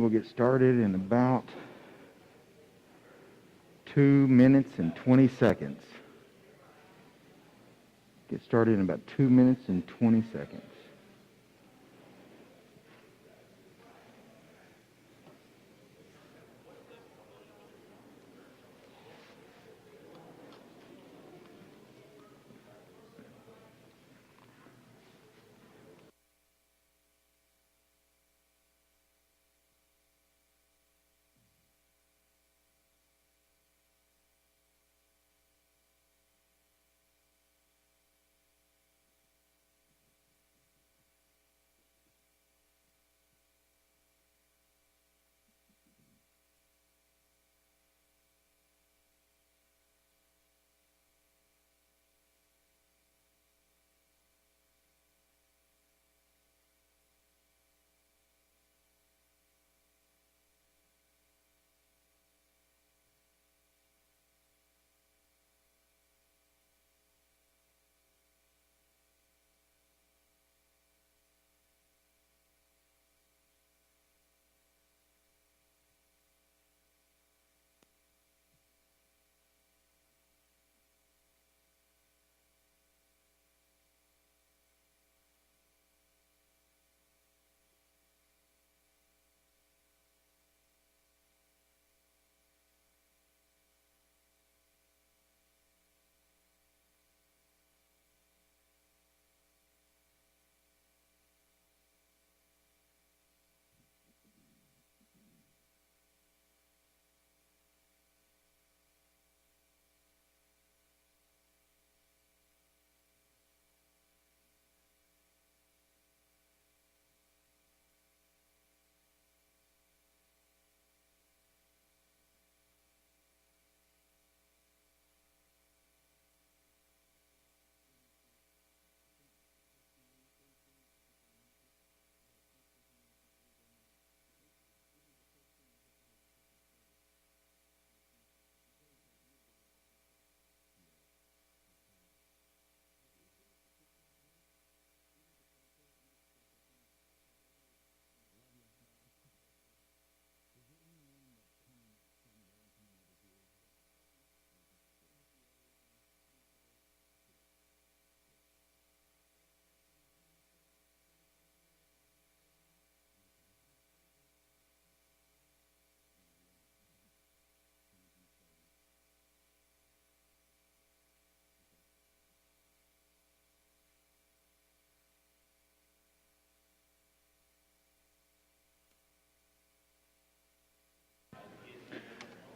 we'll get started in about 2 minutes and 20 seconds. Get started in about 2 minutes and 20 seconds.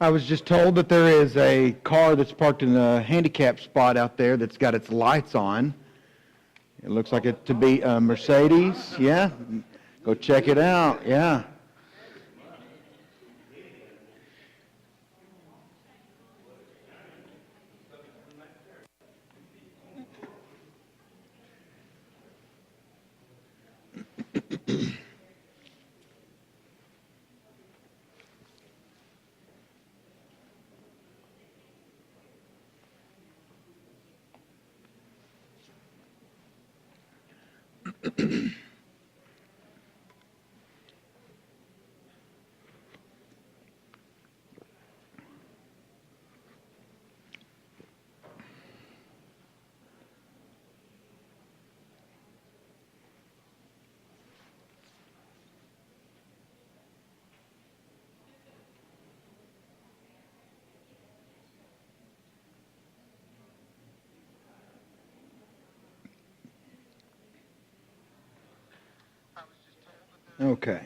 I was just told that there is a car that's parked in a handicap spot out there that's got its lights on. It looks like it to be a Mercedes. Yeah, go check it out. Yeah. Okay.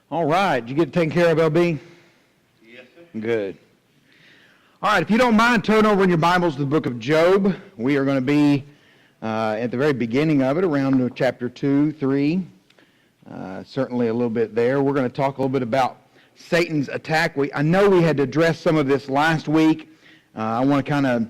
All right. Did you get taken care of, LB? Yes, sir. Good. All right. If you don't mind, turn over in your Bibles to the book of Job. We are going to be at the very beginning of it, around chapter 2, 3. Certainly a little bit there. We're going to talk a little bit about Satan's attack. I know we had to address some of this last week. I want to kind of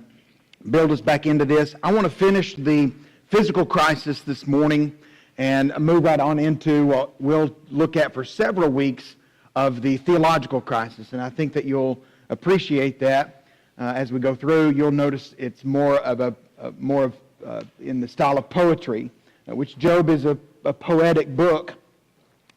build us back into this. I want to finish the physical crisis this morning and move right on into what we'll look at for several weeks of the theological crisis. And I think that you'll appreciate that as we go through. You'll notice it's more of in the style of poetry, which Job is a poetic book.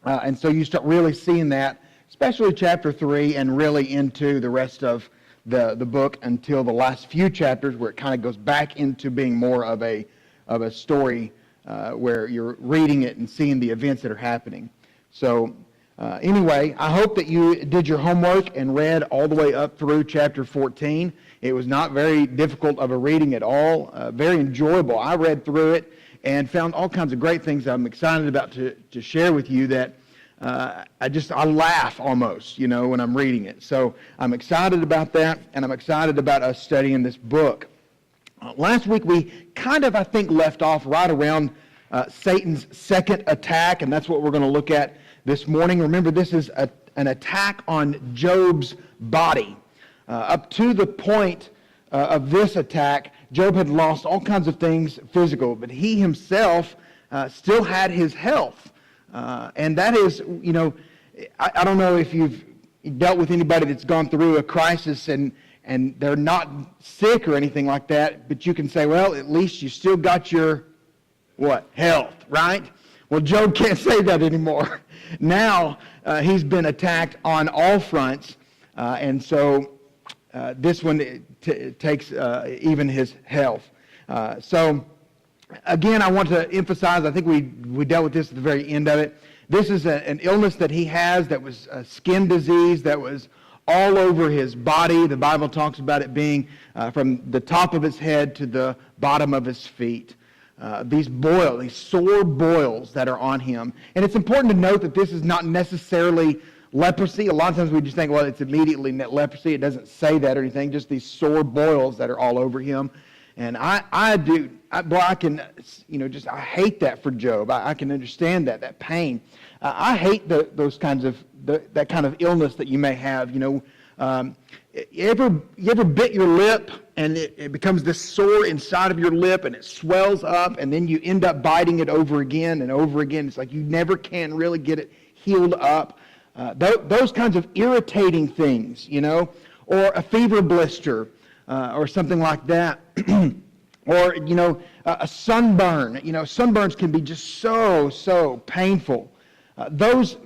And so you start really seeing that, especially chapter 3 and really into the rest of the book until the last few chapters, where it kind of goes back into being more of a story where you're reading it and seeing the events that are happening. So anyway, I hope that you did your homework and read all the way up through chapter 14. It was not very difficult of a reading at all, very enjoyable. I read through it and found all kinds of great things I'm excited about to share with you that I laugh almost, when I'm reading it. So I'm excited about that, and I'm excited about us studying this book. Last week we kind of, I think, left off right around Satan's second attack, and that's what we're going to look at this morning. Remember, this is an attack on Job's body. Up to the point of this attack, Job had lost all kinds of things physical, but he himself still had his health. And that is, I don't know if you've dealt with anybody that's gone through a crisis and they're not sick or anything like that, but you can say, well, at least you still got your, health, right? Well, Job can't say that anymore. Now he's been attacked on all fronts, and so this one takes even his health. So again, I want to emphasize, I think we dealt with this at the very end of it. This is an illness that he has that was a skin disease that was all over his body. The Bible talks about it being from the top of his head to the bottom of his feet. These sore boils that are on him. And it's important to note that this is not necessarily leprosy. A lot of times we just think, well, it's immediately leprosy. It doesn't say that or anything, just these sore boils that are all over him. And I hate that for Job. I can understand that pain. I hate those kinds of, that kind of illness that you may have. You ever bit your lip and it becomes this sore inside of your lip and it swells up and then you end up biting it over again and over again. It's like you never can really get it healed up. Those kinds of irritating things, or a fever blister or something like that. Or, a sunburn. Sunburns can be just so painful. Those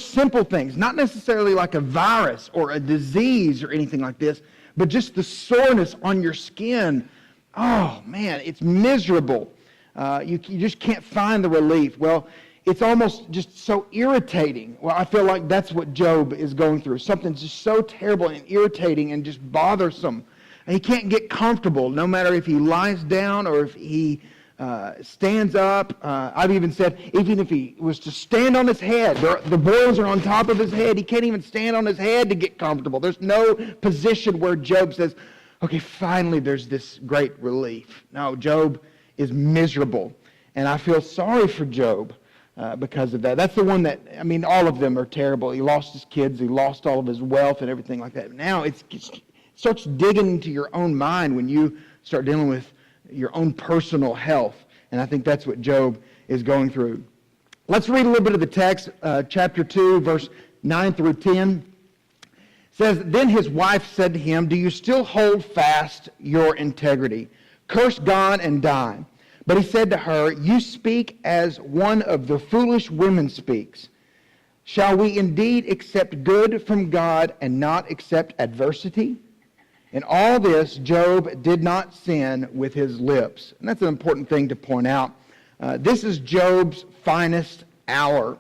simple things, not necessarily like a virus or a disease or anything like this, but just the soreness on your skin. Oh, man, it's miserable. You just can't find the relief. Well, it's almost just so irritating. Well, I feel like that's what Job is going through. Something just so terrible and irritating and just bothersome. And he can't get comfortable, no matter if he lies down or if he stands up. I've even said, even if he was to stand on his head, the boils are on top of his head. He can't even stand on his head to get comfortable. There's no position where Job says, okay, finally there's this great relief. No, Job is miserable. And I feel sorry for Job because of that. That's the one that, all of them are terrible. He lost his kids. He lost all of his wealth and everything like that. Now it starts digging into your own mind when you start dealing with your own personal health. And I think that's what Job is going through. Let's read a little bit of the text, chapter 2, verse 9 through 10. It says, Then his wife said to him, Do you still hold fast your integrity? Curse God and die. But he said to her, You speak as one of the foolish women speaks. Shall we indeed accept good from God and not accept adversity? In all this, Job did not sin with his lips. And that's an important thing to point out. This is Job's finest hour,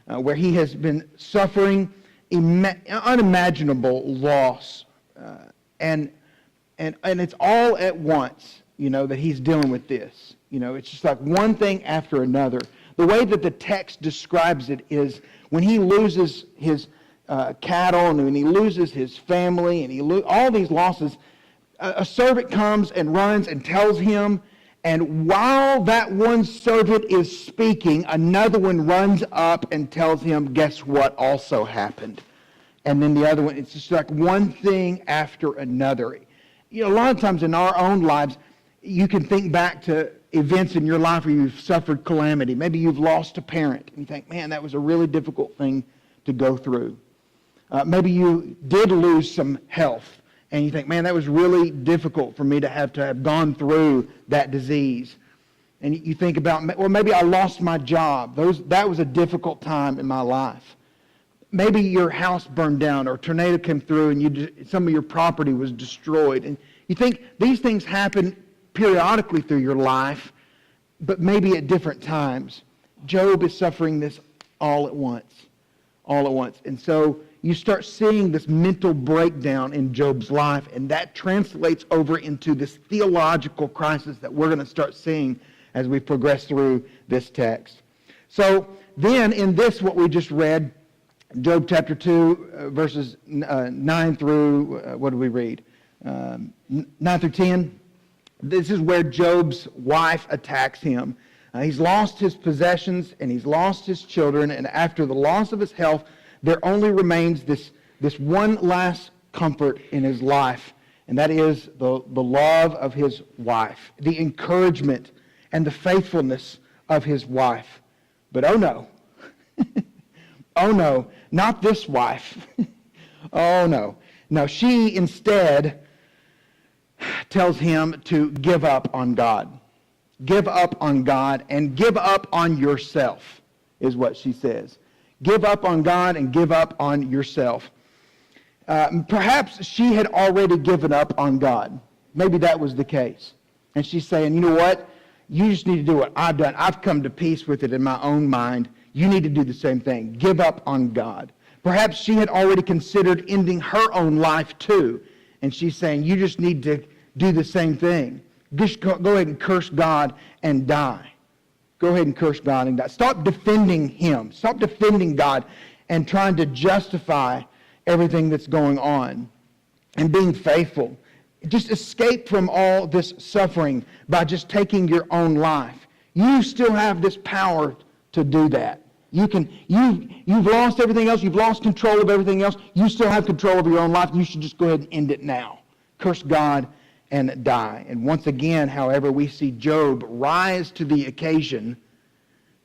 where he has been suffering unimaginable loss. And it's all at once, that he's dealing with this. It's just like one thing after another. The way that the text describes it is when he loses his cattle, and when he loses his family, and all these losses, a servant comes and runs and tells him, and while that one servant is speaking, another one runs up and tells him, guess what also happened? And then the other one, it's just like one thing after another. A lot of times in our own lives, you can think back to events in your life where you've suffered calamity. Maybe you've lost a parent, and you think, man, that was a really difficult thing to go through. Maybe you did lose some health, and you think, man, that was really difficult for me to have gone through that disease. And you think about, well, maybe I lost my job. That was a difficult time in my life. Maybe your house burned down or a tornado came through and some of your property was destroyed. And you think these things happen periodically through your life, but maybe at different times. Job is suffering this all at once. All at once. And so you start seeing this mental breakdown in Job's life, and that translates over into this theological crisis that we're going to start seeing as we progress through this text. So then in this, what we just read, Job chapter 2, verses 9 through, what did we read? 9 through 10. This is where Job's wife attacks him. He's lost his possessions and he's lost his children, and after the loss of his health, there only remains this one last comfort in his life, and that is the love of his wife, the encouragement and the faithfulness of his wife. But oh no, oh no, not this wife. Oh no. No, she instead tells him to give up on God. Give up on God and give up on yourself, is what she says. Give up on God and give up on yourself. Perhaps she had already given up on God. Maybe that was the case. And she's saying, you know what? You just need to do what I've done. I've come to peace with it in my own mind. You need to do the same thing. Give up on God. Perhaps she had already considered ending her own life too. And she's saying, you just need to do the same thing. Just go ahead and curse God and die. Go ahead and curse God and die. Stop defending Him. Stop defending God and trying to justify everything that's going on and being faithful. Just escape from all this suffering by just taking your own life. You still have this power to do that. You've lost everything else. You've lost control of everything else. You still have control of your own life. You should just go ahead and end it now. Curse God and die. And once again, however, we see Job rise to the occasion.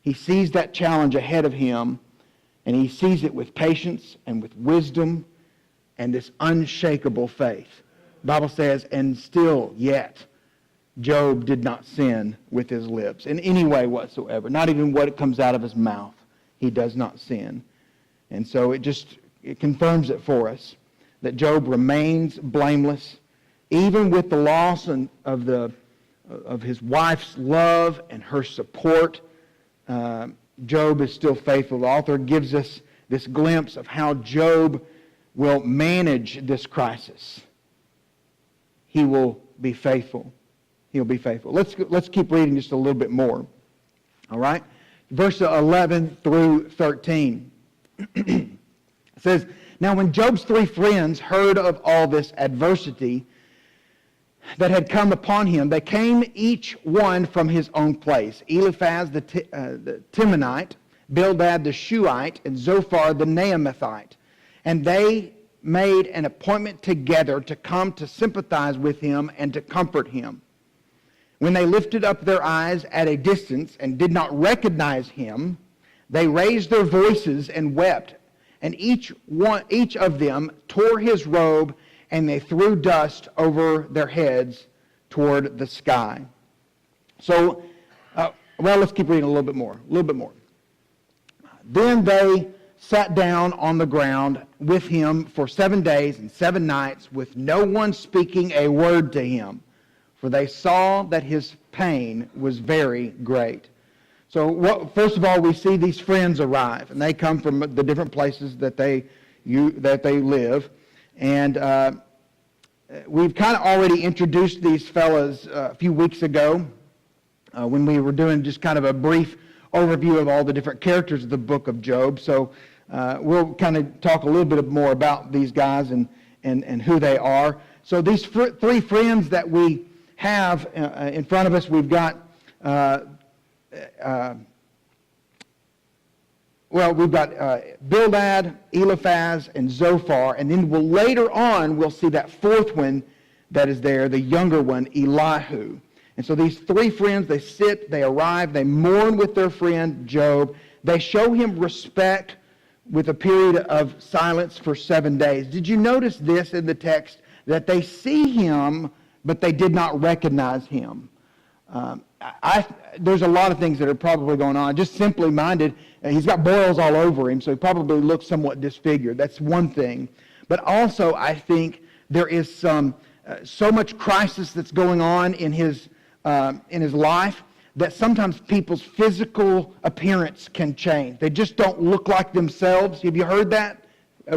He sees that challenge ahead of him, and he sees it with patience and with wisdom and this unshakable faith. The Bible says, and still yet, Job did not sin with his lips in any way whatsoever. Not even what comes out of his mouth. He does not sin. And so it confirms it for us that Job remains blameless, even with the loss of his wife's love and her support. Job is still faithful. The author gives us this glimpse of how Job will manage this crisis. He will be faithful. He'll be faithful. Let's keep reading just a little bit more. All right? Verse 11 through 13. It says, now when Job's three friends heard of all this adversity that had come upon him, they came each one from his own place. Eliphaz the Temanite, Bildad the Shuhite, and Zophar the Naamathite. And they made an appointment together to come to sympathize with him and to comfort him. When they lifted up their eyes at a distance and did not recognize him, they raised their voices and wept. And each of them tore his robe, and they threw dust over their heads toward the sky. So, let's keep reading a little bit more. Then they sat down on the ground with him for 7 days and 7 nights, with no one speaking a word to him, for they saw that his pain was very great. So, first of all, we see these friends arrive, and they come from the different places that they live. And we've kind of already introduced these fellas a few weeks ago when we were doing just kind of a brief overview of all the different characters of the book of Job. So we'll kind of talk a little bit more about these guys and who they are. So these three friends that we have in front of us, we've got Bildad, Eliphaz, and Zophar, and then later on we'll see that fourth one that is there, the younger one, Elihu. And so these three friends, they sit, they arrive, they mourn with their friend Job. They show him respect with a period of silence for 7 days. Did you notice this in the text? that they see him, but they did not recognize him. There's a lot of things that are probably going on. Just simply minded, he's got boils all over him, so he probably looks somewhat disfigured. That's one thing. But also, I think there is so much crisis that's going on in his life that sometimes people's physical appearance can change. They just don't look like themselves. Have you heard that?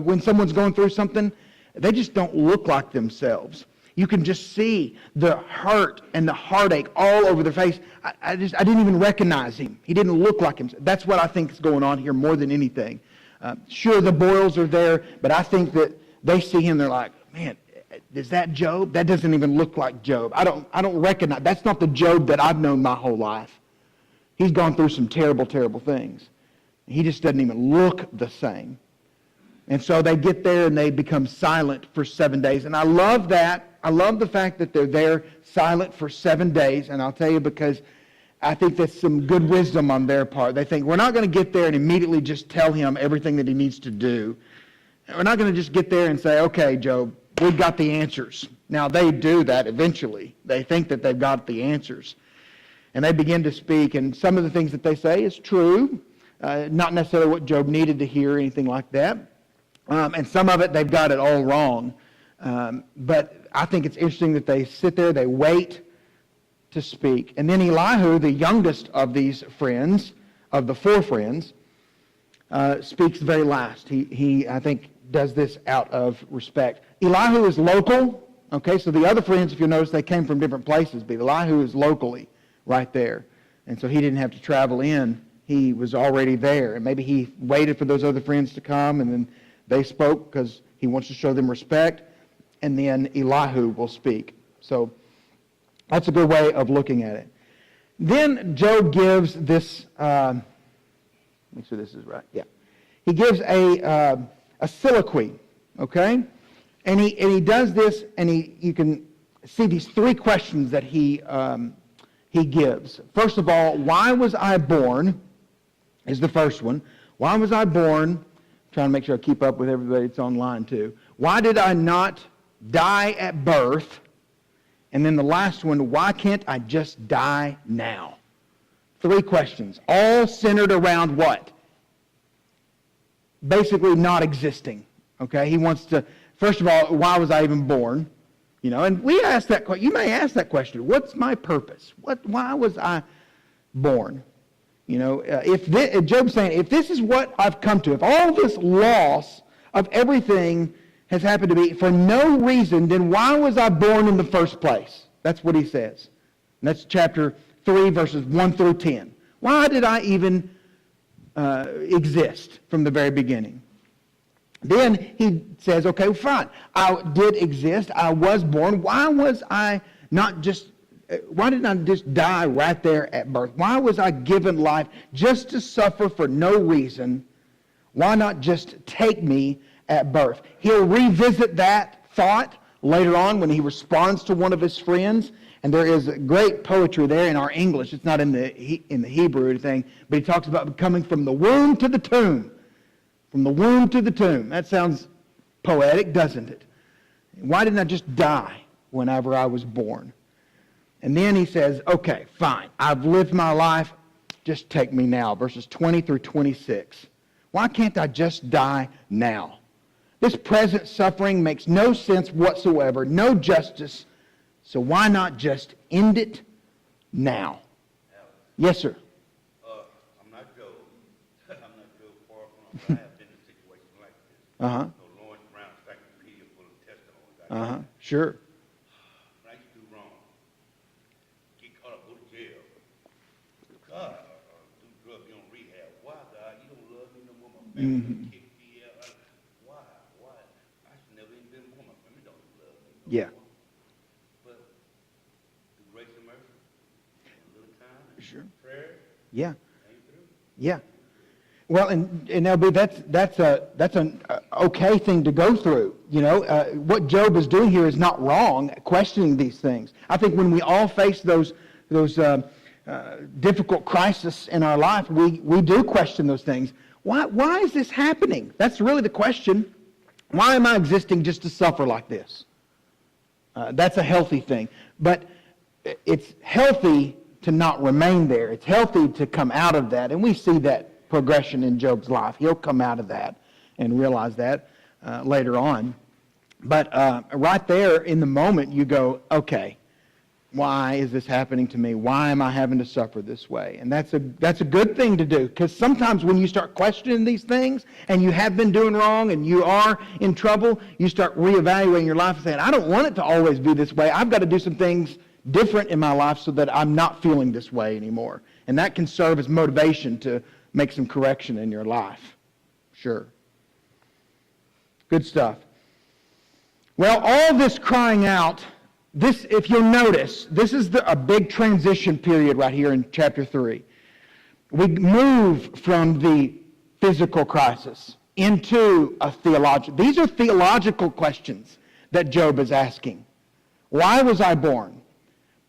When someone's going through something, they just don't look like themselves. You can just see the hurt and the heartache all over their face. I didn't even recognize him. He didn't look like him. That's what I think is going on here more than anything. Sure, the boils are there, but I think that they see him, they're like, man, is that Job? That doesn't even look like Job. I don't recognize. That's not the Job that I've known my whole life. He's gone through some terrible, terrible things. He just doesn't even look the same. And so they get there and they become silent for 7 days. And I love that. I love the fact that they're there silent for 7 days. And I'll tell you, because I think that's some good wisdom on their part. They think, we're not going to get there and immediately just tell him everything that he needs to do. We're not going to just get there and say, okay, Job, we've got the answers. Now, they do that eventually. They think that they've got the answers. And they begin to speak. And some of the things that they say is true. Not necessarily what Job needed to hear or anything like that. And some of it, they've got it all wrong. But I think it's interesting that they sit there, they wait to speak. And then Elihu, the youngest of these friends, of the 4 friends, speaks very last. He, I think, does this out of respect. Elihu is local. Okay, so the other friends, if you'll notice, they came from different places. But Elihu is locally right there. And so he didn't have to travel in. He was already there. And maybe he waited for those other friends to come, and then they spoke because he wants to show them respect, and then Elihu will speak. So that's a good way of looking at it. Then Job gives this, make sure this is right. Yeah. He gives a soliloquy, okay? And he does this, and you can see these 3 questions that he gives. First of all, why was I born? Is the first one. Why was I born? Trying to make sure I keep up with everybody that's online too. Why did I not die at birth? And then the last one, why can't I just die now? 3 questions, all centered around what? Basically not existing. Okay, he wants to, first of all, why was I even born? You know, and we ask that question. You may ask that question. What's my purpose? Why was I born? You know, if Job's saying, if this is what I've come to, if all this loss of everything has happened to me for no reason, then why was I born in the first place? That's what he says. And that's chapter 3, verses 1 through 10. Why did I even exist from the very beginning? Then he says, okay, fine. I did exist. I was born. Why didn't I just die right there at birth? Why was I given life just to suffer for no reason? Why not just take me at birth? He'll revisit that thought later on when he responds to one of his friends. And there is great poetry there in our English. It's not in the Hebrew or anything, but he talks about coming from the womb to the tomb. From the womb to the tomb. That sounds poetic, doesn't it? Why didn't I just die whenever I was born? And then he says, okay, fine. I've lived my life. Just take me now. Verses 20 through 26. Why can't I just die now? This present suffering makes no sense whatsoever, no justice. So why not just end it now? Alex, yes, sir. I'm not Job. I'm not Job far from. I have been in a situation like this. Uh-huh. So Lawrence Brown Encyclopedia full of testimonies. Sure. When I used to do wrong, get caught up, go to jail. God, do drugs, you on rehab. Why, God? You don't love me no more. My family kicked me out. Why? I should never even been born. My family don't love me no Yeah. more. But through grace and mercy, a little time, and Sure. prayer, Yeah. came through. Yeah. Well, and LB, that's an okay thing to go through. You know, what Job is doing here is not wrong, questioning these things. I think when we all face those difficult crises in our life, we do question those things. Why is this happening? That's really the question. Why am I existing just to suffer like this? That's a healthy thing. But it's healthy to not remain there. It's healthy to come out of that. And we see that progression in Job's life. He'll come out of that and realize that later on. But right there in the moment, you go, okay, why is this happening to me? Why am I having to suffer this way? And that's a good thing to do, because sometimes when you start questioning these things and you have been doing wrong and you are in trouble, you start reevaluating your life and saying, I don't want it to always be this way. I've got to do some things different in my life so that I'm not feeling this way anymore. And that can serve as motivation to make some correction in your life. Sure. Good stuff. Well, all this crying out, this, if you'll notice, this is a big transition period right here in chapter 3. We move from the physical crisis into a theological. These are theological questions that Job is asking. Why was I born?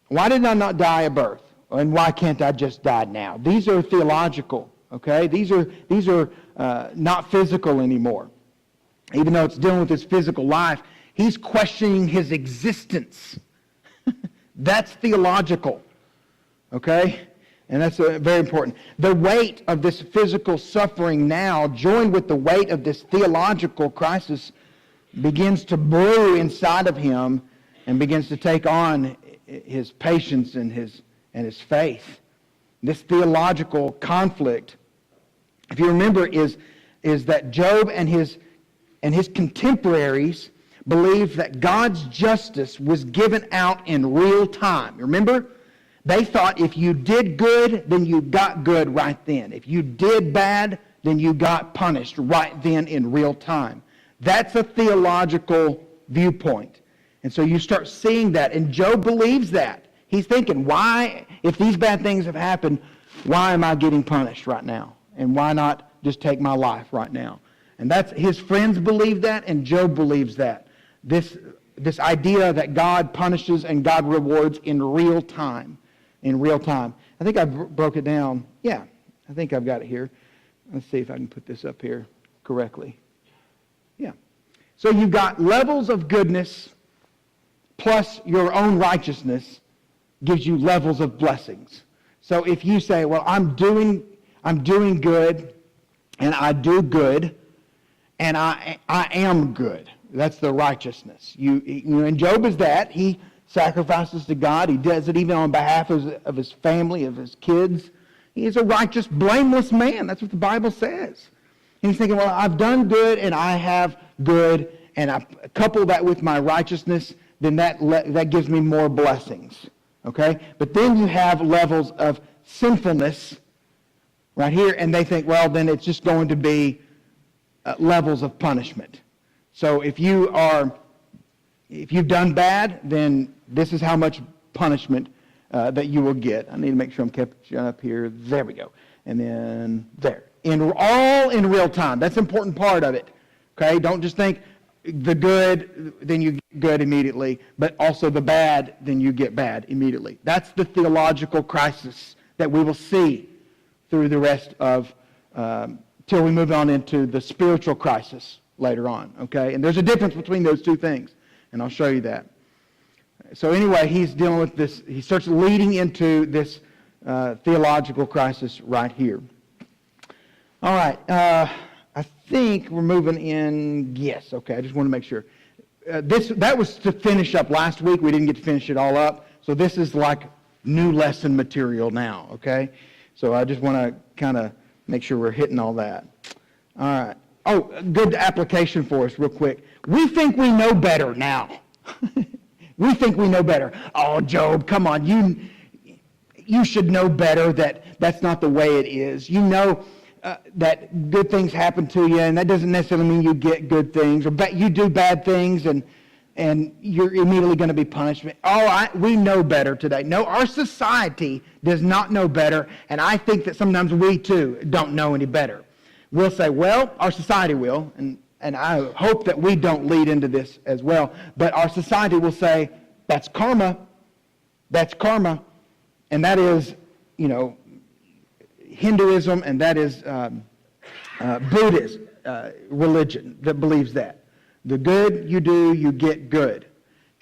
Why did I not die at birth? And why can't I just die now? These are theological, okay? These are not physical anymore. Even though it's dealing with his physical life, he's questioning his existence. That's theological, okay? And that's very important. The weight of this physical suffering now, joined with the weight of this theological crisis, begins to brew inside of him and begins to take on his patience and his faith. This theological conflict, if you remember, is that Job and his contemporaries believed that God's justice was given out in real time. Remember? They thought if you did good, then you got good right then. If you did bad, then you got punished right then in real time. That's a theological viewpoint. And so you start seeing that, and Job believes that. He's thinking, why, if these bad things have happened, why am I getting punished right now? And why not just take my life right now? And that's, his friends believe that, and Job believes that. This idea that God punishes and God rewards in real time. In real time. I think I broke it down. Yeah, I think I've got it here. Let's see if I can put this up here correctly. Yeah. So you've got levels of goodness plus your own righteousness gives you levels of blessings. So if you say, well, I'm doing good and I do good and I am good. That's the righteousness. And Job is that. He sacrifices to God. He does it even on behalf of his family, of his kids. He is a righteous, blameless man. That's what the Bible says. And he's thinking, well, I've done good and I have good, and I couple that with my righteousness, then that gives me more blessings. Okay? But then you have levels of sinfulness right here, and they think, well, then it's just going to be levels of punishment. So if you've done bad, then this is how much punishment that you will get. I need to make sure I'm kept up here. There we go. And then there. All in real time. That's an important part of it. Okay? Don't just think the good, then you get good immediately, but also the bad, then you get bad immediately. That's the theological crisis that we will see through the rest of, till we move on into the spiritual crisis later on, okay? And there's a difference between those two things, and I'll show you that. So anyway, he's dealing with this, he starts leading into this theological crisis right here. All right, I think we're moving in, yes, okay, I just want to make sure. That was to finish up last week. We didn't get to finish it all up, so this is like new lesson material now, okay? So I just want to kind of make sure we're hitting all that. All right. Oh, good application for us real quick. We think we know better now. We think we know better. Oh, Job, come on. You should know better that that's not the way it is. You know that good things happen to you, and that doesn't necessarily mean you get good things. Or you do bad things, and you're immediately going to be punished. We know better today. No, our society does not know better, and I think that sometimes we, too, don't know any better. We'll say, well, our society will, and I hope that we don't lead into this as well, but our society will say, that's karma, and that is, Hinduism, and that is Buddhism, religion that believes that. The good you do, you get good.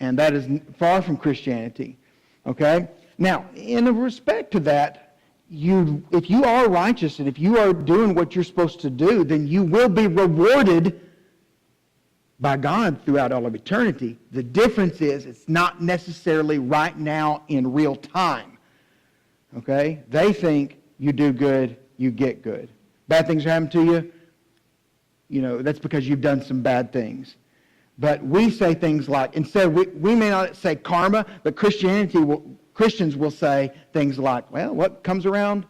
And that is far from Christianity. Okay? Now, in respect to that, if you are righteous and if you are doing what you're supposed to do, then you will be rewarded by God throughout all of eternity. The difference is it's not necessarily right now in real time. Okay? They think you do good, you get good. Bad things happen to you, that's because you've done some bad things. But we say things like, instead, we may not say karma, but Christians will say things like, well, what comes around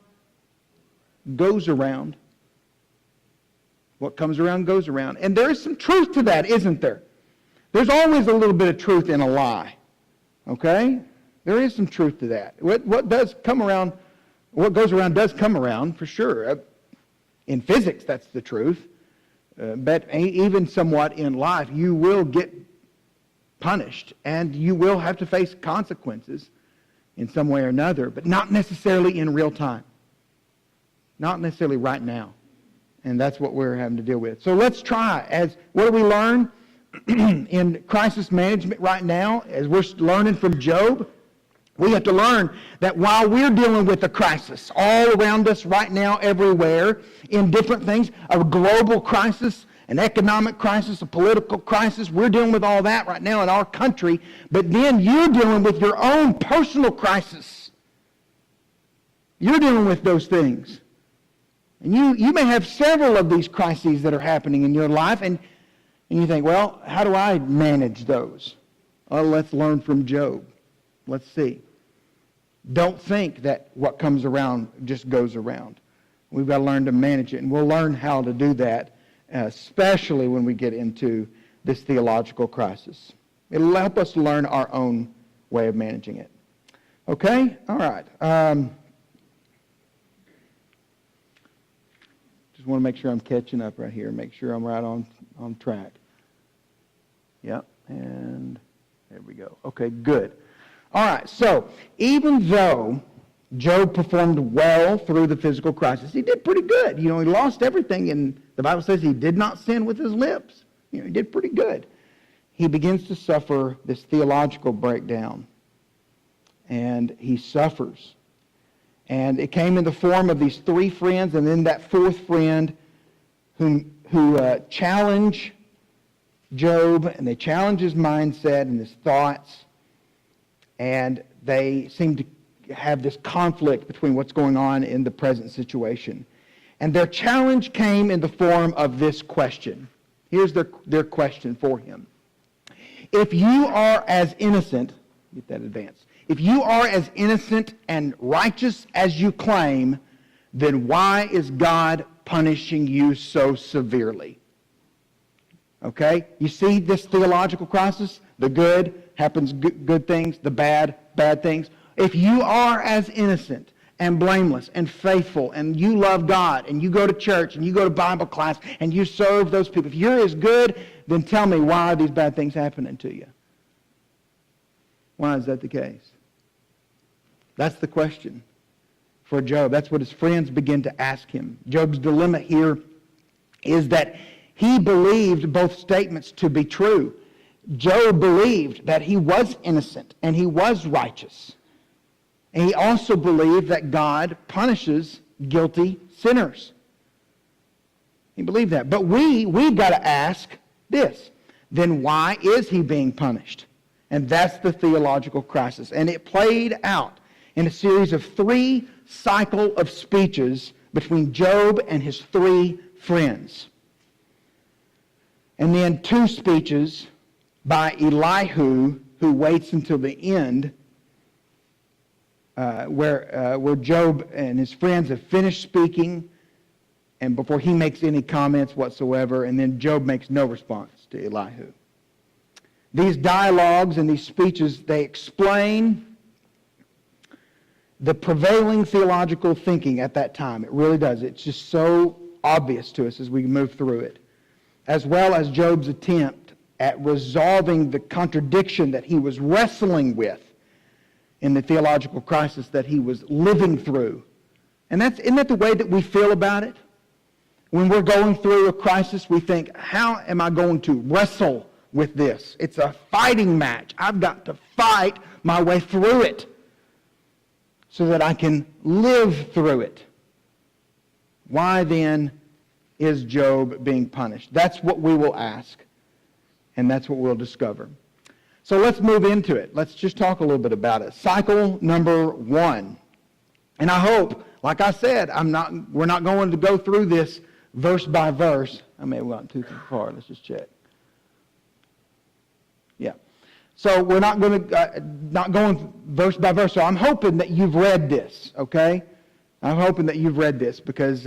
goes around. What comes around goes around. And there is some truth to that, isn't there? There's always a little bit of truth in a lie. Okay? There is some truth to that. What does come around, what goes around does come around, for sure. In physics, that's the truth. But even somewhat in life, you will get punished, and you will have to face consequences in some way or another, but not necessarily in real time. Not necessarily right now. And that's what we're having to deal with. So let's try. What do we learn in crisis management right now? As we're learning from Job, we have to learn that while we're dealing with a crisis all around us right now, everywhere, in different things, a global crisis, an economic crisis, a political crisis, we're dealing with all that right now in our country, but then you're dealing with your own personal crisis. You're dealing with those things. And you may have several of these crises that are happening in your life, and you think, well, how do I manage those? Well, let's learn from Job. Let's see. Don't think that what comes around just goes around. We've got to learn to manage it, and we'll learn how to do that, especially when we get into this theological crisis. It'll help us learn our own way of managing it. Okay? All right. Just want to make sure I'm catching up right here. Make sure I'm right on track. Yep. And there we go. Okay, good. All right, so even though Job performed well through the physical crisis, he did pretty good. He lost everything, and the Bible says he did not sin with his lips. He did pretty good. He begins to suffer this theological breakdown, and he suffers. And it came in the form of these three friends, and then that fourth friend who challenge Job, and they challenge his mindset and his thoughts. And they seem to have this conflict between what's going on in the present situation. And their challenge came in the form of this question. Here's their question for him. If you are as innocent, get that advanced. If you are as innocent and righteous as you claim, then why is God punishing you so severely? Okay? You see this theological crisis? The good happens good things, the bad things. If you are as innocent and blameless and faithful and you love God and you go to church and you go to Bible class and you serve those people, if you're as good, then tell me, why are these bad things happening to you? Why is that the case? That's the question for Job. That's what his friends begin to ask him. Job's dilemma here is that he believed both statements to be true. Job believed that he was innocent and he was righteous. And he also believed that God punishes guilty sinners. He believed that. But we've got to ask this. Then why is he being punished? And that's the theological crisis. And it played out in a series of 3 cycles of speeches between Job and his 3 friends. And then 2 speeches by Elihu, who waits until the end, where Job and his friends have finished speaking, and before he makes any comments whatsoever, and then Job makes no response to Elihu. These dialogues and these speeches, they explain the prevailing theological thinking at that time. It really does. It's just so obvious to us as we move through it, as well as Job's attempt at resolving the contradiction that he was wrestling with in the theological crisis that he was living through. And isn't that the way that we feel about it? When we're going through a crisis, we think, how am I going to wrestle with this. It's a fighting match. I've got to fight my way through it so that I can live through it. Why then is Job being punished? That's what we will ask, and that's what we'll discover. So let's move into it. Let's just talk a little bit about it. Cycle number 1. And I hope, like I said, we're not going to go through this verse by verse. I may have gotten too far. Let's just check. Yeah. So we're not going verse by verse. So I'm hoping that you've read this, okay? I'm hoping that you've read this because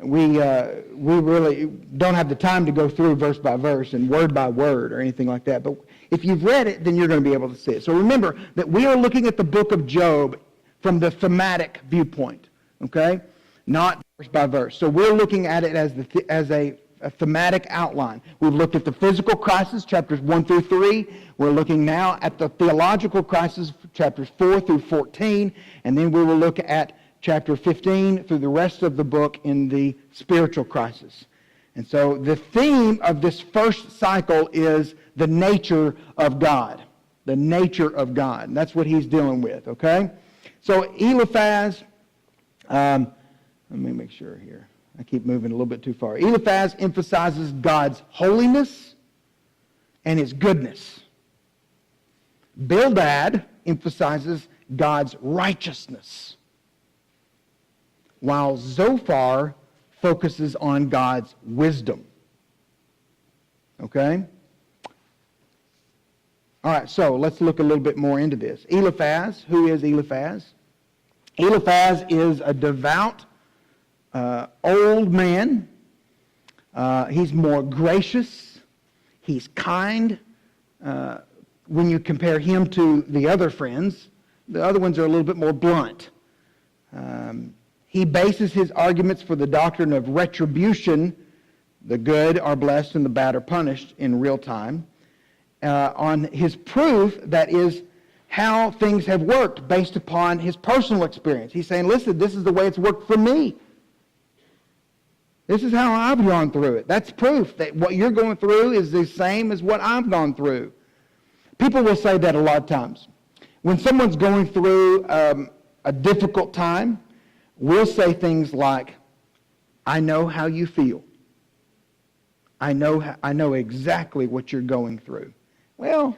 we really don't have the time to go through verse by verse and word by word or anything like that. But if you've read it, then you're going to be able to see it. So remember that we are looking at the book of Job from the thematic viewpoint, okay? Not verse by verse. So we're looking at it as a thematic outline. We've looked at the physical crisis, chapters 1 through 3. We're looking now at the theological crisis, chapters 4 through 14. And then we will look at chapter 15 through the rest of the book in the spiritual crisis. And so the theme of this first cycle is the nature of God. The nature of God. And that's what he's dealing with, okay? So Eliphaz, let me make sure here. I keep moving a little bit too far. Eliphaz emphasizes God's holiness and his goodness. Bildad emphasizes God's righteousness, while Zophar focuses on God's wisdom. Okay? All right, so let's look a little bit more into this. Eliphaz, who is Eliphaz? Eliphaz is a devout old man. He's more gracious. He's kind. When you compare him to the other friends, the other ones are a little bit more blunt. He bases his arguments for the doctrine of retribution, the good are blessed and the bad are punished in real time, on his proof, that is, how things have worked based upon his personal experience. He's saying, listen, this is the way it's worked for me. This is how I've gone through it. That's proof that what you're going through is the same as what I've gone through. People will say that a lot of times. When someone's going through a difficult time, we'll say things like, I know how you feel. I know exactly what you're going through. Well,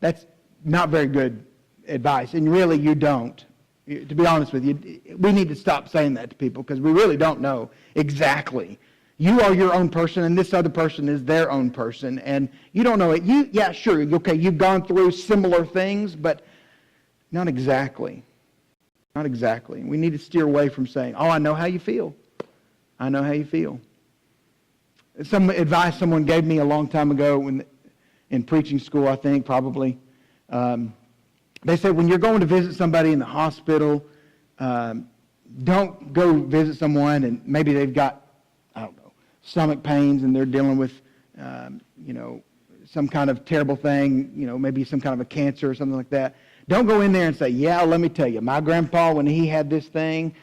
that's not very good advice, and really you don't. To be honest with you, we need to stop saying that to people because we really don't know exactly. You are your own person, and this other person is their own person, and you don't know it. Yeah, sure, okay, you've gone through similar things, but not exactly. Not exactly. We need to steer away from saying, oh, I know how you feel. I know how you feel. Some advice someone gave me a long time ago in preaching school, I think, probably. They said when you're going to visit somebody in the hospital, don't go visit someone and maybe they've got, I don't know, stomach pains and they're dealing with, some kind of terrible thing, maybe some kind of a cancer or something like that. Don't go in there and say, yeah, let me tell you, my grandpa, when he had this thing,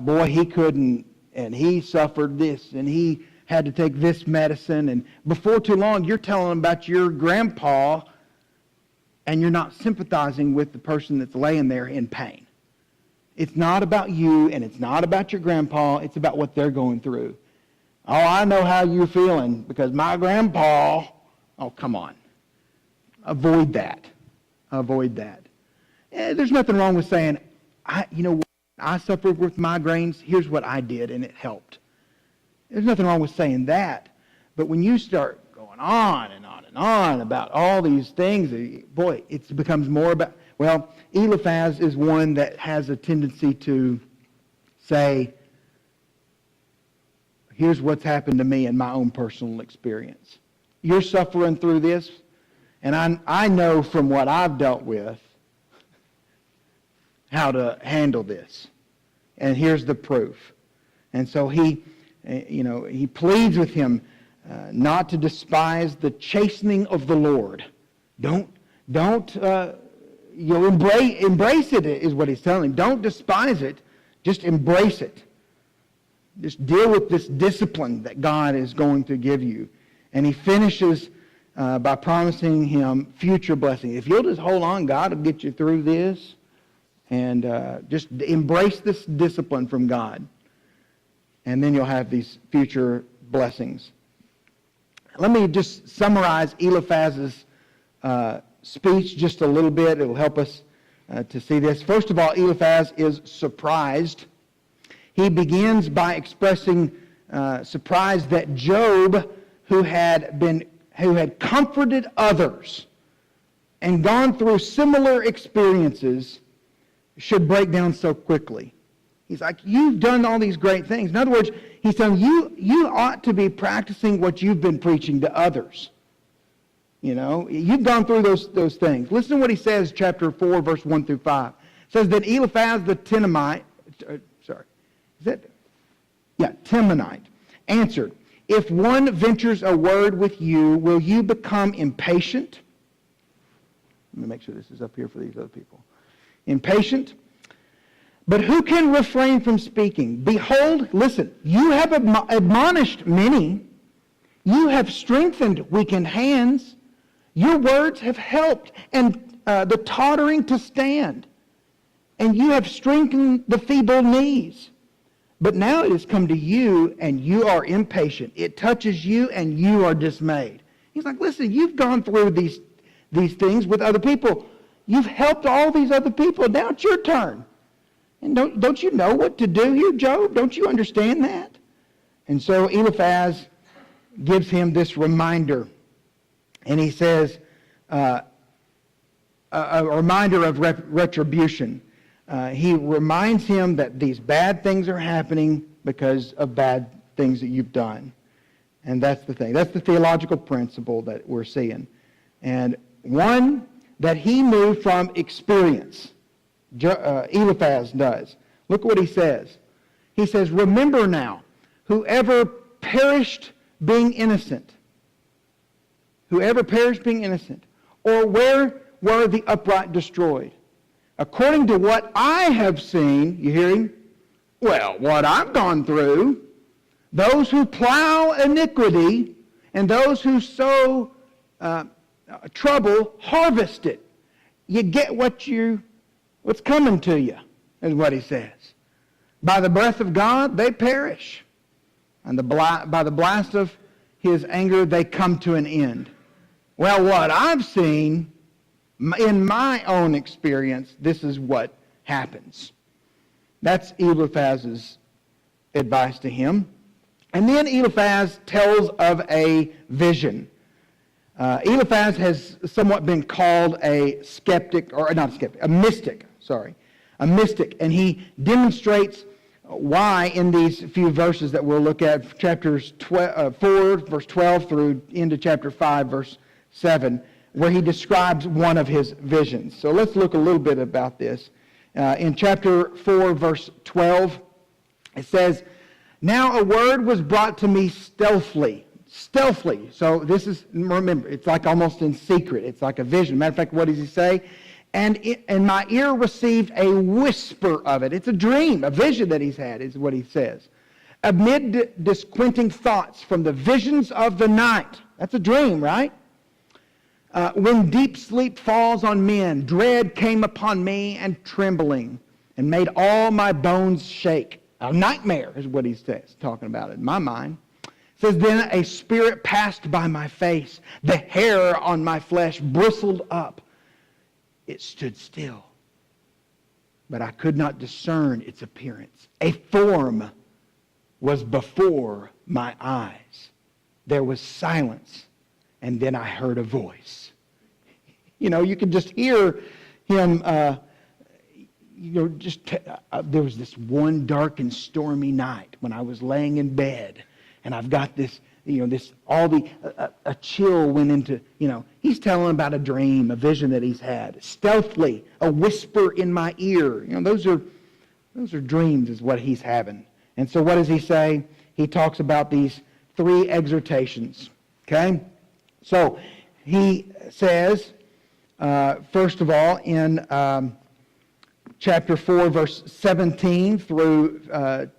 boy, he couldn't, and he suffered this, and he had to take this medicine. And before too long, you're telling them about your grandpa, and you're not sympathizing with the person that's laying there in pain. It's not about you, and it's not about your grandpa. It's about what they're going through. Oh, I know how you're feeling because my grandpa... Oh, come on. Avoid that. Avoid that. There's nothing wrong with saying, I suffered with migraines. Here's what I did, and it helped. There's nothing wrong with saying that. But when you start going on and on and on about all these things, boy, it becomes more about... Well, Eliphaz is one that has a tendency to say, here's what's happened to me in my own personal experience. You're suffering through this, and I know from what I've dealt with how to handle this. And here's the proof. And so he pleads with him not to despise the chastening of the Lord. Don't embrace it is what he's telling him. Don't despise it. Just embrace it. Just deal with this discipline that God is going to give you. And he finishes by promising him future blessing. If you'll just hold on, God will get you through this, and just embrace this discipline from God. And then you'll have these future blessings. Let me just summarize Eliphaz's speech just a little bit. It will help us to see this. First of all, Eliphaz is surprised. He begins by expressing surprise that Job, who had comforted others and gone through similar experiences, should break down so quickly. He's like, you've done all these great things. In other words, he's telling you ought to be practicing what you've been preaching to others. You know, you've gone through those things. Listen to what he says, chapter 4, verse 1 through 5. It says that Eliphaz the Temanite answered, if one ventures a word with you, will you become impatient? Let me make sure this is up here for these other people. Impatient? But who can refrain from speaking? Behold, listen, you have admonished many. You have strengthened weakened hands. Your words have helped and the tottering to stand. And you have strengthened the feeble knees. But now it has come to you, and you are impatient. It touches you, and you are dismayed. He's like, listen, you've gone through these things with other people. You've helped all these other people. Now it's your turn. And don't you know what to do here, Job? Don't you understand that? And so Eliphaz gives him this reminder. And he says, a reminder of retribution. He reminds him that these bad things are happening because of bad things that you've done. And that's the thing. That's the theological principle that we're seeing. And one, that he moved from experience. Eliphaz does. Look what he says. He says, remember now, whoever perished being innocent. Whoever perished being innocent. Or where were the upright destroyed? According to what I have seen, you hearing? Well, what I've gone through, those who plow iniquity and those who sow trouble harvest it. You get what's coming to you, is what he says. By the breath of God, they perish. And by the blast of his anger, they come to an end. Well, what I've seen, in my own experience, this is what happens. That's Eliphaz's advice to him. And then Eliphaz tells of a vision. Eliphaz has somewhat been called a skeptic, or not a skeptic, a mystic, a mystic. And he demonstrates why in these few verses that we'll look at, chapters 4, verse 12 through into chapter 5, verse 7, where he describes one of his visions. So let's look a little bit about this. In chapter 4, verse 12, it says, now a word was brought to me stealthily. So this is, remember, it's like almost in secret. It's like a vision. Matter of fact, what does he say? And my ear received a whisper of it. It's a dream, a vision that he's had, is what he says. Amid disquieting thoughts from the visions of the night. That's a dream, right? When deep sleep falls on men, dread came upon me and trembling, and made all my bones shake. A nightmare is what he says, talking about it in my mind. It says, then a spirit passed by my face. The hair on my flesh bristled up. It stood still, but I could not discern its appearance. A form was before my eyes. There was silence, and then I heard a voice. You know, you can just hear him, there was this one dark and stormy night when I was laying in bed, and I've got this, a chill went into, he's telling about a dream, a vision that he's had. Stealthily, a whisper in my ear. Those are dreams is what he's having. And so what does he say? He talks about these 3 exhortations. Okay? So he says, first of all, in chapter 4, verse 17 through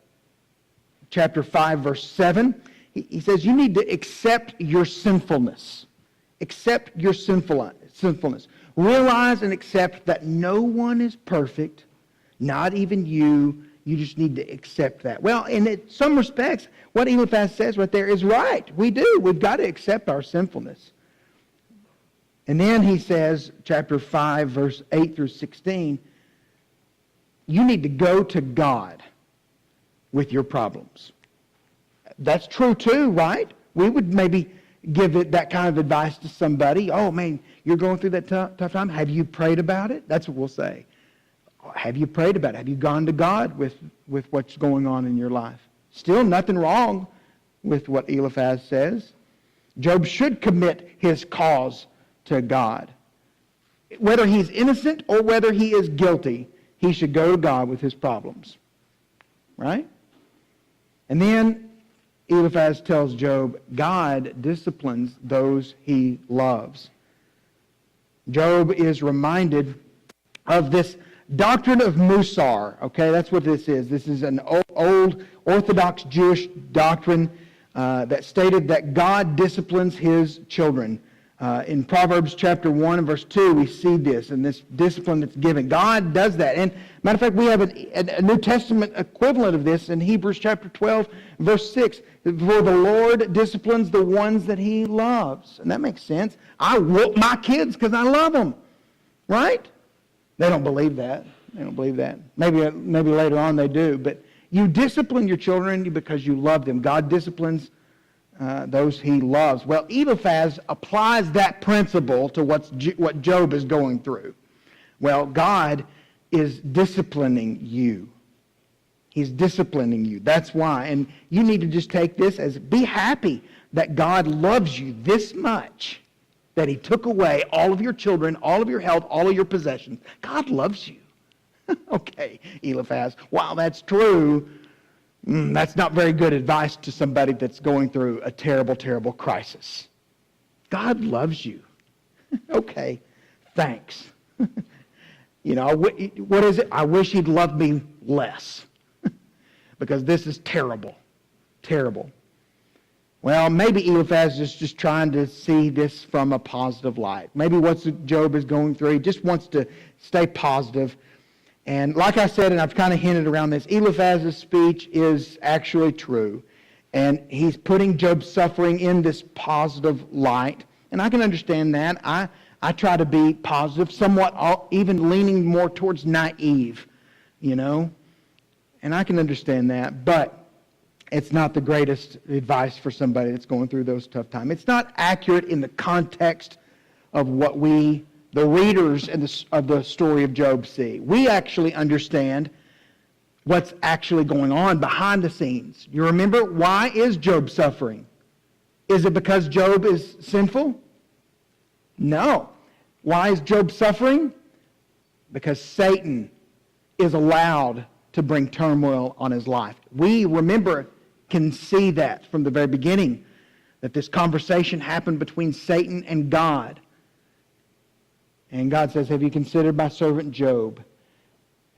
chapter 5, verse 7, he says you need to accept your sinfulness. Accept your sinfulness. Realize and accept that no one is perfect, not even you. You just need to accept that. Well, in some respects, what Eliphaz says right there is right. We do. We've got to accept our sinfulness. And then he says, chapter 5, verse 8 through 16, you need to go to God with your problems. That's true too, right? We would maybe give it that kind of advice to somebody. Oh, man, you're going through that tough time. Have you prayed about it? That's what we'll say. Have you prayed about it? Have you gone to God with what's going on in your life? Still nothing wrong with what Eliphaz says. Job should commit his cause to God. Whether he's innocent or whether he is guilty, he should go to God with his problems. Right? And then Eliphaz tells Job, God disciplines those he loves. Job is reminded of this doctrine of Musar. Okay, that's what this is. This is an old Orthodox Jewish doctrine that stated that God disciplines his children. In Proverbs chapter 1 and verse 2, we see this, and this discipline that's given. God does that. And matter of fact, we have a New Testament equivalent of this in Hebrews chapter 12, verse 6. For the Lord disciplines the ones that he loves. And that makes sense. I whoop my kids because I love them. Right? They don't believe that. They don't believe that. Maybe later on they do. But you discipline your children because you love them. God disciplines those he loves. Well, Eliphaz applies that principle to what Job is going through. Well, God is disciplining you. He's disciplining you. That's why. And you need to just take this as, be happy that God loves you this much, that he took away all of your children, all of your health, all of your possessions. God loves you. Okay, Eliphaz, while that's true, that's not very good advice to somebody that's going through a terrible, terrible crisis. God loves you. Okay, thanks. What is it? I wish he'd love me less. Because this is terrible. Terrible. Well, maybe Eliphaz is just trying to see this from a positive light. Maybe what Job is going through, he just wants to stay positive. And like I said, and I've kind of hinted around this, Eliphaz's speech is actually true. And he's putting Job's suffering in this positive light. And I can understand that. I try to be positive, somewhat even leaning more towards naive, And I can understand that. But it's not the greatest advice for somebody that's going through those tough times. It's not accurate in the context of what we, the readers of the story of Job, see. We actually understand what's actually going on behind the scenes. You remember, why is Job suffering? Is it because Job is sinful? No. Why is Job suffering? Because Satan is allowed to bring turmoil on his life. We, remember, can see that from the very beginning, that this conversation happened between Satan and God. And God says, have you considered my servant Job?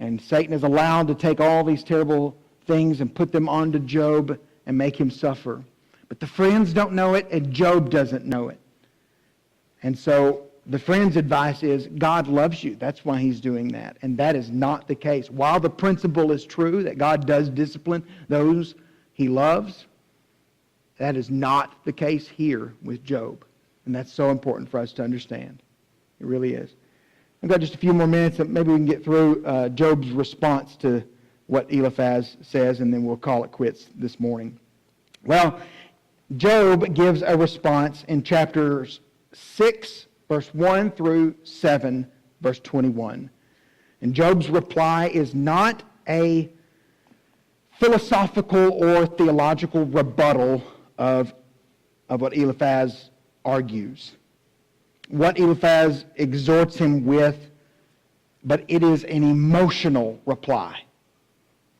And Satan is allowed to take all these terrible things and put them onto Job and make him suffer. But the friends don't know it, and Job doesn't know it. And so the friend's advice is, God loves you. That's why he's doing that. And that is not the case. While the principle is true that God does discipline those he loves, that is not the case here with Job. And that's so important for us to understand. It really is. I've got just a few more minutes, and maybe we can get through Job's response to what Eliphaz says, and then we'll call it quits this morning. Well, Job gives a response in chapters 6, verse 1 through 7, verse 21. And Job's reply is not a philosophical or theological rebuttal of what Eliphaz argues. What Eliphaz exhorts him with, but it is an emotional reply.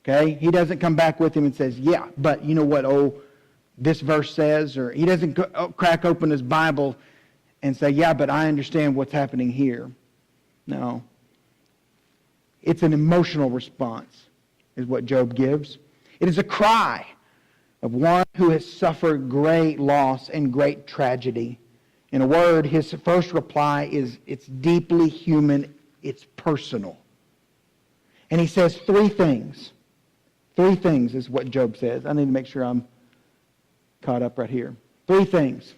Okay? He doesn't come back with him and says, yeah, but you know what, this verse says, or he doesn't crack open his Bible and say, yeah, but I understand what's happening here. No. It's an emotional response, is what Job gives. It is a cry of one who has suffered great loss and great tragedy. In a word, his first reply is, it's deeply human, it's personal. And he says three things. Three things is what Job says. I need to make sure I'm caught up right here. Three things.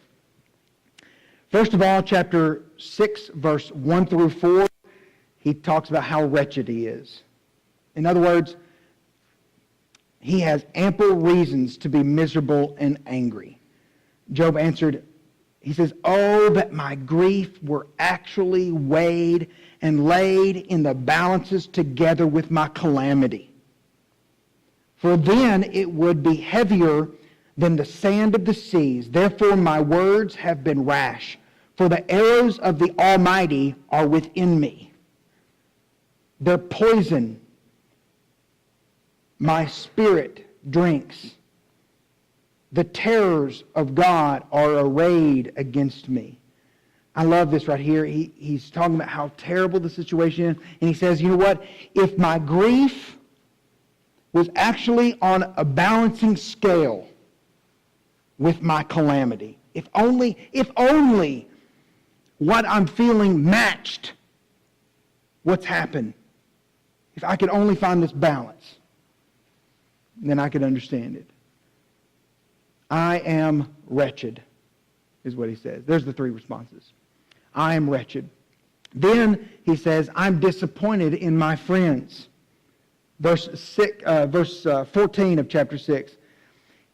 First of all, chapter 6, verse 1 through 4, he talks about how wretched he is. In other words, he has ample reasons to be miserable and angry. Job answered, he says, "Oh, that my grief were actually weighed and laid in the balances together with my calamity. For then it would be heavier than the sand of the seas. Therefore my words have been rash, for the arrows of the Almighty are within me. Their poison my spirit drinks. The terrors of God are arrayed against me." I love this right here. He's talking about how terrible the situation is. And he says, you know what? If my grief was actually on a balancing scale with my calamity, if only what I'm feeling matched what's happened, if I could only find this balance, then I could understand it. I am wretched, is what he says. There's the three responses. I am wretched. Then he says, I'm disappointed in my friends. Verse 14 of chapter 6.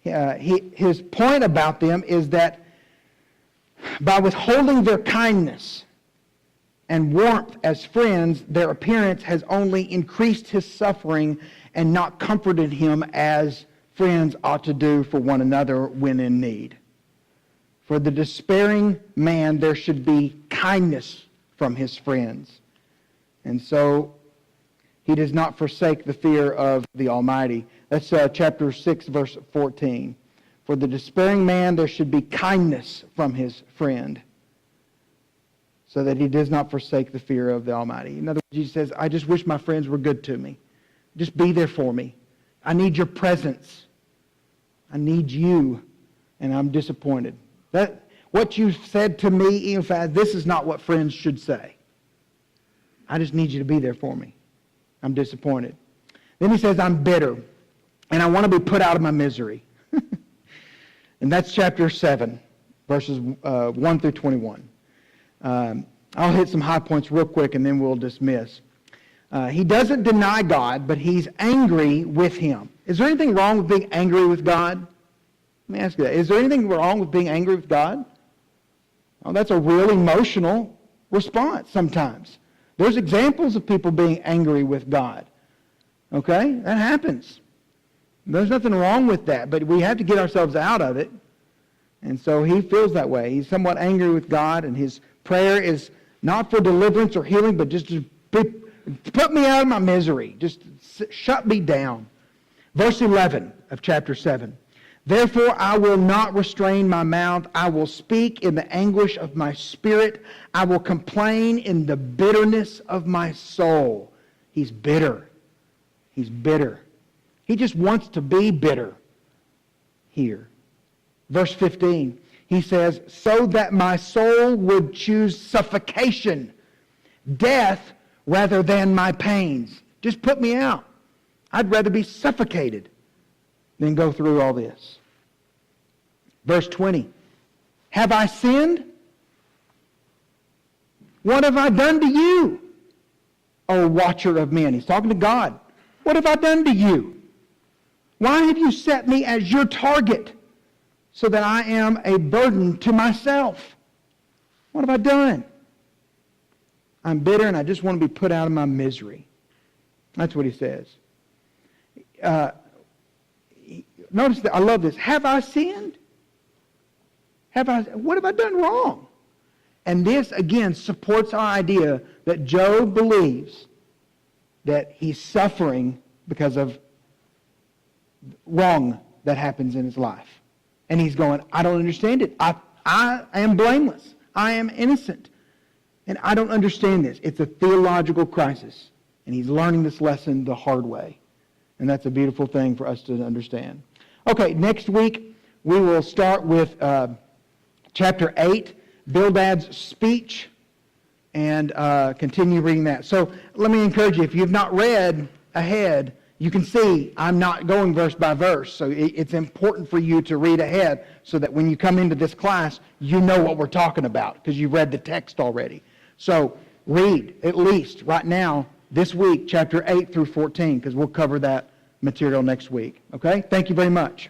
His point about them is that by withholding their kindness and warmth as friends, their appearance has only increased his suffering and not comforted him as friends ought to do for one another when in need. For the despairing man, there should be kindness from his friends. And so he does not forsake the fear of the Almighty. That's chapter 6, verse 14. For the despairing man, there should be kindness from his friend, so that he does not forsake the fear of the Almighty. In other words, Jesus says, I just wish my friends were good to me. Just be there for me. I need your presence. I need you, and I'm disappointed. What you've said to me, ELIPHAZ, this is not what friends should say. I just need you to be there for me. I'm disappointed. Then he says, I'm bitter, and I want to be put out of my misery. And that's chapter 7, verses 1 through 21. I'll hit some high points real quick, and then we'll dismiss. He doesn't deny God, but he's angry with him. Is there anything wrong with being angry with God? Let me ask you that. Is there anything wrong with being angry with God? Well, that's a real emotional response sometimes. There's examples of people being angry with God. Okay? That happens. There's nothing wrong with that, but we have to get ourselves out of it. And so he feels that way. He's somewhat angry with God, and his prayer is not for deliverance or healing, but just to put me out of my misery. Just shut me down. Verse 11 of chapter 7. Therefore I will not restrain my mouth. I will speak in the anguish of my spirit. I will complain in the bitterness of my soul. He's bitter. He's bitter. He just wants to be bitter here. Verse 15. He says, so that my soul would choose suffocation, death, rather than my pains. Just put me out. I'd rather be suffocated than go through all this. Verse 20. Have I sinned? What have I done to you, O watcher of men? He's talking to God. What have I done to you? Why have you set me as your target so that I am a burden to myself? What have I done? I'm bitter and I just want to be put out of my misery. That's what he says. Notice that I love this. Have I sinned? What have I done wrong? And this, again, supports our idea that Job believes that he's suffering because of wrong that happens in his life. And he's going, I don't understand it. I am blameless. I am innocent. And I don't understand this. It's a theological crisis. And he's learning this lesson the hard way. And that's a beautiful thing for us to understand. Okay, next week we will start with chapter 8. Bildad's speech and continue reading that. So let me encourage you, if you've not read ahead, you can see I'm not going verse by verse. So it's important for you to read ahead so that when you come into this class, you know what we're talking about because you've read the text already. So read at least right now, this week, chapter 8 through 14, because we'll cover that material next week. Okay? Thank you very much.